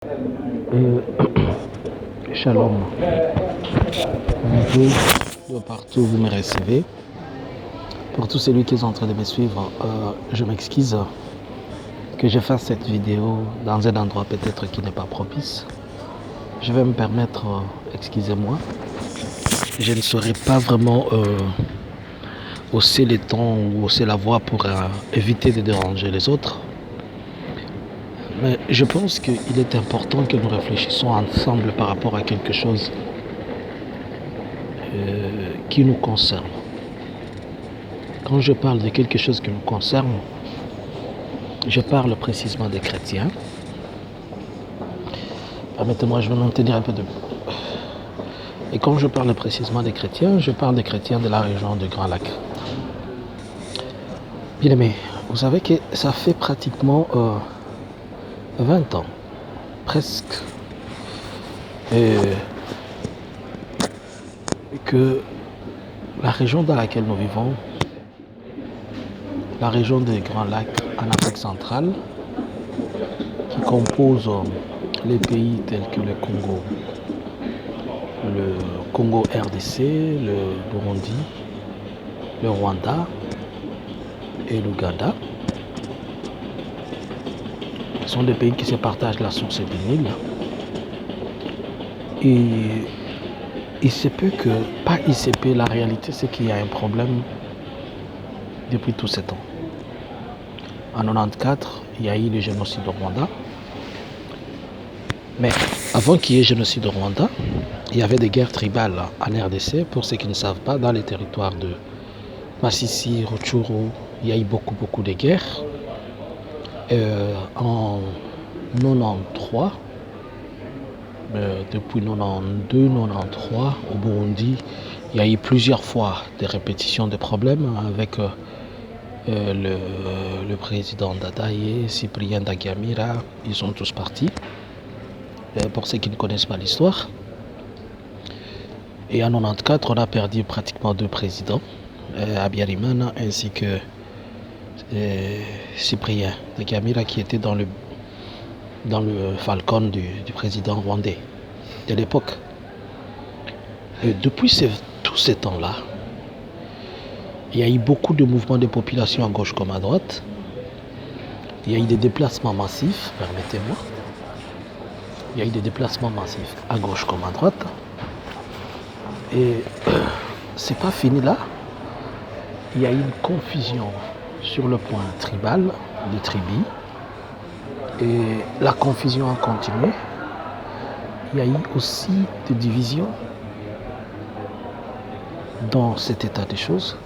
Euh, Shalom, bonjour, de partout où vous me recevez. Pour tous celui qui est en train de me suivre, je m'excuse que je fasse cette vidéo dans un endroit peut-être qui n'est pas propice. Je vais me permettre, excusez-moi, je ne saurais pas vraiment hausser les tons ou hausser la voix pour éviter de déranger les autres. Mais je pense qu'il est important que nous réfléchissions ensemble par rapport à quelque chose qui nous concerne. Quand je parle de quelque chose qui nous concerne, je parle précisément des chrétiens. Permettez-moi, je vais m'en tenir un peu de... Et quand je parle précisément des chrétiens, je parle des chrétiens de la région du Grand Lac. Bien aimé, vous savez que ça fait pratiquement 20 ans, presque, que la région dans laquelle nous vivons, la région des Grands Lacs en Afrique centrale, qui compose les pays tels que le Congo RDC, le Burundi, le Rwanda et l'Ouganda. Ce sont des pays qui se partagent la source du Nil. Et il se peut que, pas il se peut, la réalité c'est qu'il y a un problème depuis tous ces temps. En 1994, il y a eu le génocide au Rwanda. Mais avant qu'il y ait le génocide au Rwanda, il y avait des guerres tribales en RDC. Pour ceux qui ne savent pas, dans les territoires de Masisi, Rutshuru, il y a eu beaucoup de guerres. En 93, depuis 92-93, au Burundi, il y a eu plusieurs fois des répétitions de problèmes avec le président Dadaye, Cyprien Dagamira. Ils sont tous partis. Pour ceux qui ne connaissent pas l'histoire. Et en 1994, on a perdu pratiquement 2 présidents, Abiyarimana ainsi que Cyprien Dagamira, qui était dans le Falcon du président rwandais de l'époque. Et depuis tous ces temps-là, il y a eu beaucoup de mouvements de population à gauche comme à droite. Il y a eu des déplacements massifs, permettez-moi. Il y a eu des déplacements massifs à gauche comme à droite. Et c'est pas fini là. Il y a eu une confusion sur le point tribal, de tribus. Et la confusion a continué. Il y a eu aussi des divisions dans cet état des choses.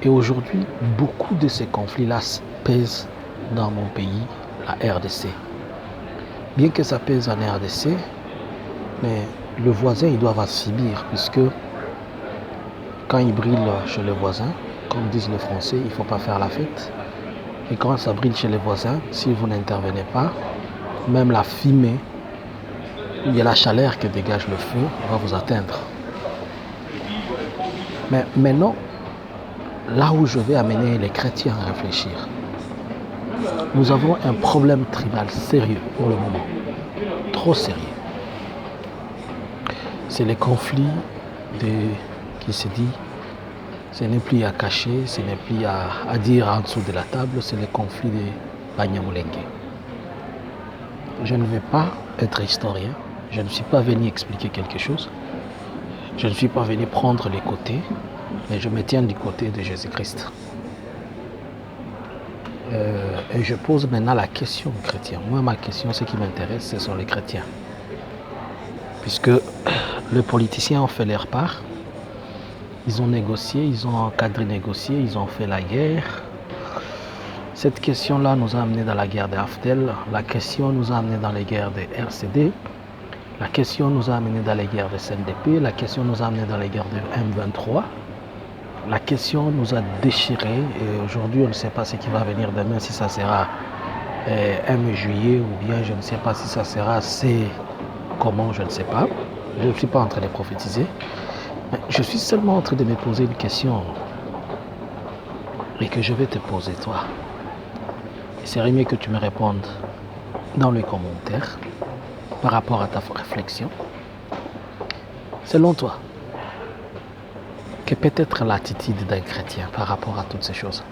Et aujourd'hui, beaucoup de ces conflits-là pèsent dans mon pays, la RDC. Bien que ça pèse en RDC, mais le voisin, il doit subir, puisque quand il brille chez le voisin, comme disent les Français, il ne faut pas faire la fête. Et quand ça brille chez les voisins, si vous n'intervenez pas, même la fumée, il y a la chaleur que dégage le feu, va vous atteindre. Mais maintenant, là où je vais amener les chrétiens à réfléchir, nous avons un problème tribal sérieux pour le moment, trop sérieux. C'est les conflits qui se dit, ce n'est plus à cacher, ce n'est plus à dire en dessous de la table, c'est les conflits de Banyamulenge. Je ne vais pas être historien, je ne suis pas venu expliquer quelque chose, je ne suis pas venu prendre les côtés, mais je me tiens du côté de Jésus-Christ. Et je pose maintenant la question aux chrétiens. Moi, ma question, ce qui m'intéresse, ce sont les chrétiens. Puisque les politiciens ont fait leur part, ils ont négocié, ils ont encadré négocié, ils ont fait la guerre. Cette question-là nous a amenés dans la guerre de Haftel, la question nous a amenés dans les guerres de RCD, la question nous a amenés dans les guerres de CNDP, la question nous a amenés dans les guerres de M23. La question nous a déchirés et aujourd'hui on ne sait pas ce qui va venir demain, si ça sera 1 juillet ou bien je ne sais pas si ça sera comment, je ne sais pas. Je ne suis pas en train de prophétiser. Mais je suis seulement en train de me poser une question et que je vais te poser toi. Il serait mieux que tu me répondes dans les commentaires. par rapport à ta réflexion, selon toi, quelle peut être l'attitude d'un chrétien par rapport à toutes ces choses?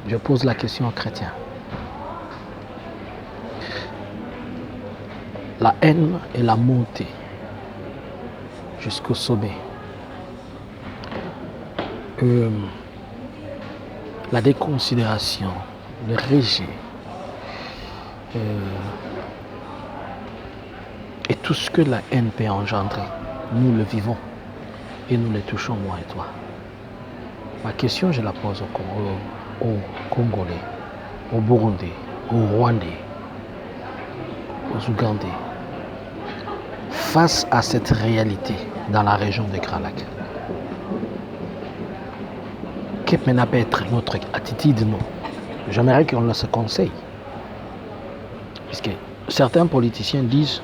Je pose la question aux chrétiens. La haine et la montée jusqu'au sommet. La déconsidération, le rejet, et tout ce que la haine peut engendrer, nous le vivons et nous le touchons, moi et toi. Ma question, je la pose aux Congolais, aux Burundais, aux Rwandais, aux Ougandais. Face à cette réalité dans la région de Grand Lac, quelle peut être notre attitude, nous? J'aimerais qu'on se conseille. Puisque certains politiciens disent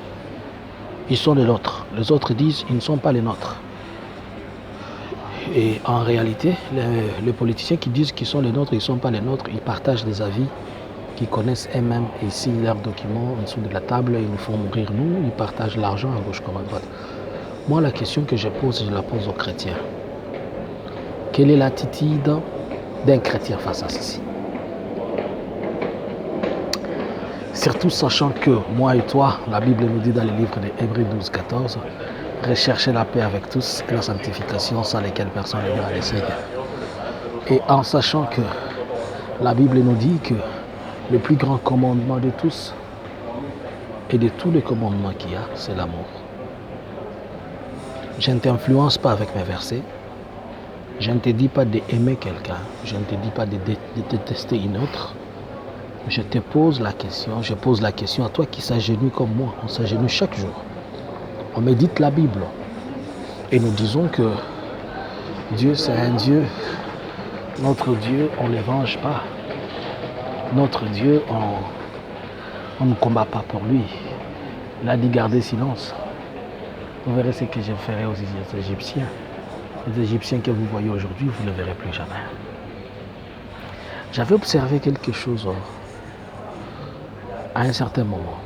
ils sont les nôtres, les autres disent ils ne sont pas les nôtres. Et en réalité, les politiciens qui disent qu'ils sont les nôtres, ils ne sont pas les nôtres, ils partagent des avis qu'ils connaissent eux-mêmes et ils signent leurs documents en dessous de la table, ils nous font mourir nous, ils partagent l'argent à gauche comme à droite. Moi, la question que je pose, je la pose aux chrétiens. Quelle est l'attitude d'un chrétien face à ceci? Surtout sachant que moi et toi, la Bible nous dit dans le livre de Hébreux 12, 14, recherchez la paix avec tous et la sanctification sans lesquelles personne ne verra le Seigneur. Et en sachant que la Bible nous dit que le plus grand commandement de tous et de tous les commandements qu'il y a, c'est l'amour. Je ne t'influence pas avec mes versets. Je ne te dis pas d'aimer quelqu'un. Je ne te dis pas de détester une autre. Je te pose la question. Je pose la question à toi qui s'agenouille comme moi. On s'agenouille chaque jour. On médite la Bible. Et nous disons que Dieu, c'est un Dieu. Notre Dieu, on ne le venge pas. Notre Dieu, on ne combat pas pour lui. Il a dit garder silence. Vous verrez ce que je ferai aux Égyptiens. Les Égyptiens que vous voyez aujourd'hui, vous ne les verrez plus jamais. J'avais observé quelque chose à un certain moment.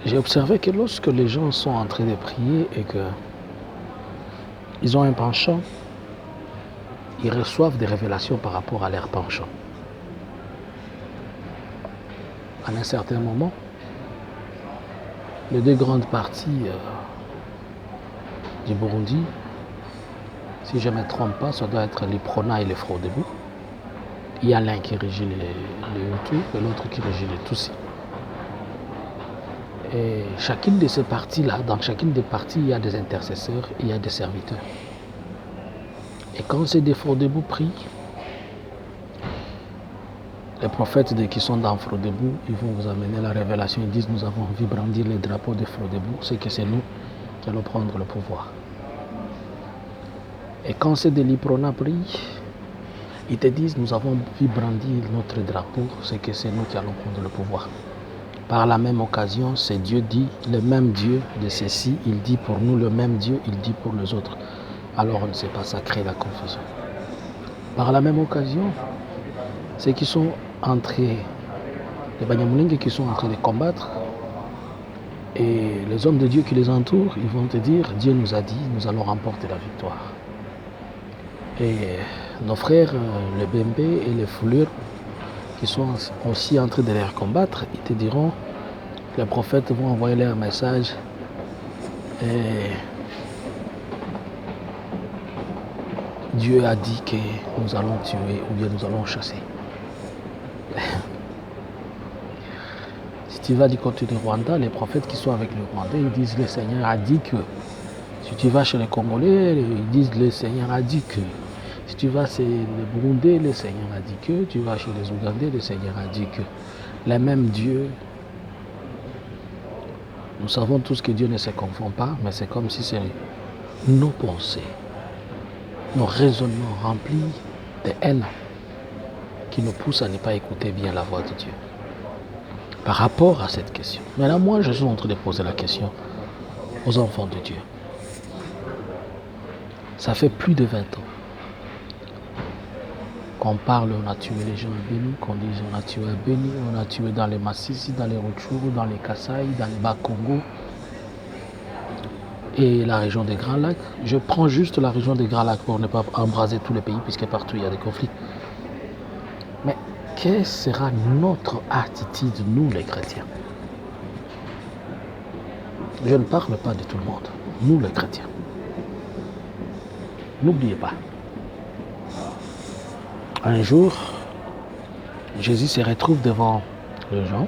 J'ai observé que lorsque les gens sont en train de prier et qu'ils ont un penchant, ils reçoivent des révélations par rapport à leur penchant. À un certain moment, les deux grandes parties du Burundi, si je ne me trompe pas, ça doit être les Prona et les Frodebo. Il y a l'un qui régit les Hutus et l'autre qui régit les Tutsis. Et chacune de ces parties-là, dans chacune des parties, il y a des intercesseurs, il y a des serviteurs. Et quand ces des Frodebo prient, les prophètes qui sont dans Frodebo, ils vont vous amener la révélation. Ils disent nous avons vu brandir les drapeaux de Frodebo, c'est que c'est nous qui allons prendre le pouvoir. Et quand c'est des Liprona prient, ils te disent nous avons vu brandir notre drapeau, c'est que c'est nous qui allons prendre le pouvoir. Par la même occasion, c'est Dieu dit, le même Dieu de ceci, il dit pour nous, le même Dieu, il dit pour les autres. Alors on ne sait pas, ça crée la confusion. Par la même occasion, ceux qui sont entrés, les Banyamulenge qui sont en train de combattre, et les hommes de Dieu qui les entourent, ils vont te dire, Dieu nous a dit, nous allons remporter la victoire. Et nos frères, les Bembe et les Foulures, qui sont aussi en train de les combattre, ils te diront, les prophètes vont envoyer leur message, et Dieu a dit que nous allons tuer ou bien nous allons chasser. Si tu vas du côté du Rwanda, les prophètes qui sont avec le Rwandais, ils disent le Seigneur a dit que. Si tu vas chez les Congolais, ils disent le Seigneur a dit que. Si tu vas chez les Burundais, le Seigneur a dit que. Tu vas chez les Ougandais, le Seigneur a dit que. Le même Dieu. Nous savons tous que Dieu ne se confond pas, mais c'est comme si c'est nos pensées, nos raisonnements remplis de haine qui nous poussent à ne pas écouter bien la voix de Dieu. Par rapport à cette question. Maintenant, moi, je suis en train de poser la question aux enfants de Dieu. Ça fait plus de 20 ans Qu'on parle, on a tué les gens à Béni, qu'on dise on a tué à Béni, on a tué dans les Massissi, dans les Rutshuru, dans les Kasaï, dans les Bas-Congo et la région des Grands Lacs. Je prends juste la région des Grands Lacs pour ne pas embraser tous les pays, puisque partout il y a des conflits. Mais quelle sera notre attitude, nous les chrétiens? Je ne parle pas de tout le monde, nous les chrétiens. N'oubliez pas, un jour, Jésus se retrouve devant les gens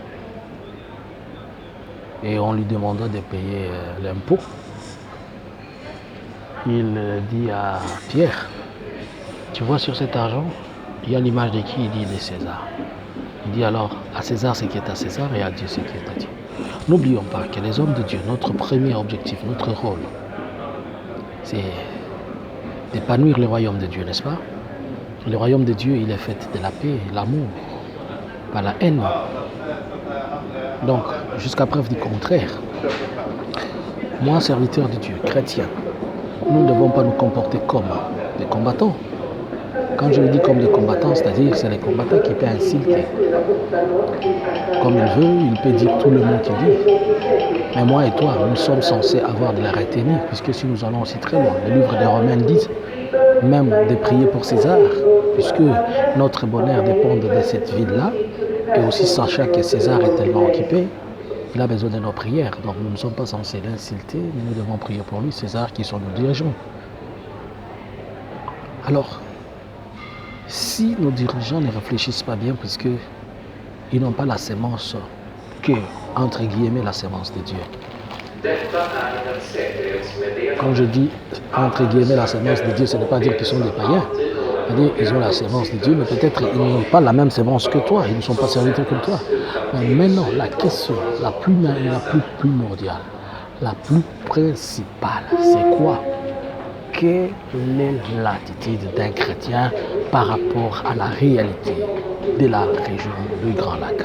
et on lui demanda de payer l'impôt. Il dit à Pierre, tu vois sur cet argent, il y a l'image de qui? Il dit de César. Il dit alors à César ce qui est à César et à Dieu ce qui est à Dieu. N'oublions pas que les hommes de Dieu, notre premier objectif, notre rôle, c'est d'épanouir le royaume de Dieu, n'est-ce pas? Le royaume de Dieu, il est fait de la paix, l'amour, pas la haine. Donc, jusqu'à preuve du contraire, moi, serviteur de Dieu, chrétien, nous ne devons pas nous comporter comme des combattants. Quand je le dis comme des combattants, c'est-à-dire c'est les combattants qui peuvent insulter. Comme il veut, il peut dire tout le monde qu'il dit. Mais moi et toi, nous sommes censés avoir de la retenue, puisque si nous allons aussi très loin, le livre des Romains dit même de prier pour César, puisque notre bonheur dépend de cette ville-là, et aussi sachant que César est tellement occupé, il a besoin de nos prières. Donc nous ne sommes pas censés l'insulter, mais nous devons prier pour lui, César, qui sont nos dirigeants. Alors, si nos dirigeants ne réfléchissent pas bien, puisqu'ils n'ont pas la sémence que, entre guillemets, la sémence de Dieu. Quand je dis, entre guillemets, la sémence de Dieu, ce n'est pas dire qu'ils sont des païens. C'est-à-dire qu'ils ont la sémence de Dieu, mais peut-être ils n'ont pas la même sémence que toi, ils ne sont pas serviteurs comme toi. Mais maintenant, la question la plus primordiale, la plus principale, c'est quoi? Quelle est l'attitude d'un chrétien par rapport à la réalité de la région du Grand Lac?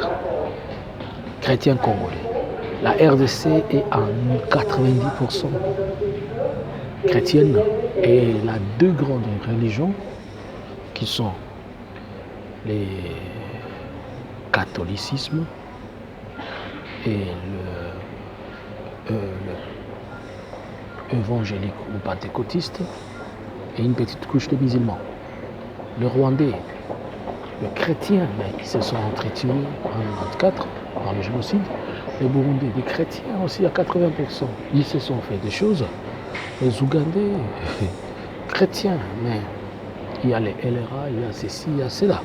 Chrétien congolais. La RDC est à 90% chrétienne et la deux grandes religions qui sont le catholicisme et le évangélique ou pentecôtiste et une petite couche de musulmans. Le Rwandais, le chrétien, mais ils se sont entretués en 1994 par le génocide. Les Burundais, les chrétiens aussi à 80%. Ils se sont fait des choses. Les Ougandais, chrétiens, mais il y a les LRA, il y a ceci, il y a cela.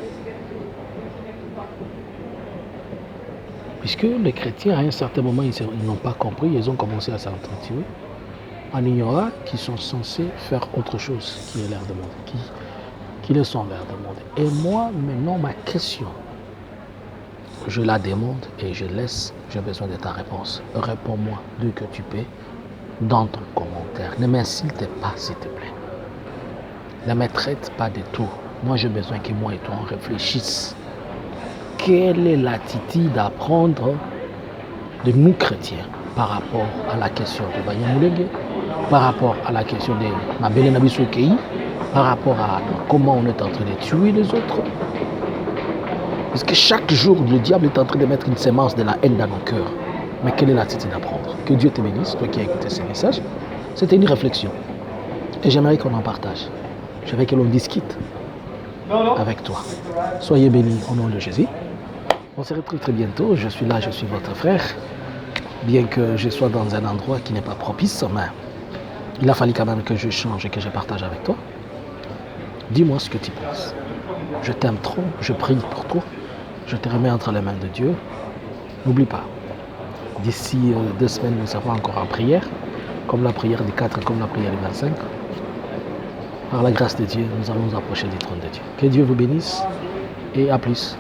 Puisque les chrétiens, à un certain moment, ils n'ont pas compris, ils ont commencé à s'entretuer en ignorant qu'ils sont censés faire autre chose qui est leur demande, qui leur sont leur demande. Et moi, maintenant, ma question, je la demande et je laisse, j'ai besoin de ta réponse. Réponds-moi dès que tu peux dans ton commentaire. Ne m'insulte pas, s'il te plaît. Ne me traite pas de tout. Moi, j'ai besoin que moi et toi, on réfléchisse. Quelle est l'attitude à prendre de nous chrétiens par rapport à la question de Banyamulenge, par rapport à la question de Mabele Nabisokei, par rapport à comment on est en train de tuer les autres? Parce que chaque jour, le diable est en train de mettre une sémence de la haine dans nos cœurs. Mais quelle est l'attitude à prendre? Que Dieu te bénisse, toi qui as écouté ce message. C'était une réflexion. Et j'aimerais qu'on en partage. Je veux que l'on discute avec toi. Soyez bénis au nom de Jésus. On se retrouve très bientôt. Je suis là, je suis votre frère. Bien que je sois dans un endroit qui n'est pas propice, mais il a fallu quand même que je change et que je partage avec toi. Dis-moi ce que tu penses. Je t'aime trop, je prie pour toi. Je te remets entre les mains de Dieu. N'oublie pas, d'ici 2 semaines, nous serons encore en prière, comme la prière du 4, comme la prière du 25. Par la grâce de Dieu, nous allons nous approcher du trône de Dieu. Que Dieu vous bénisse et à plus.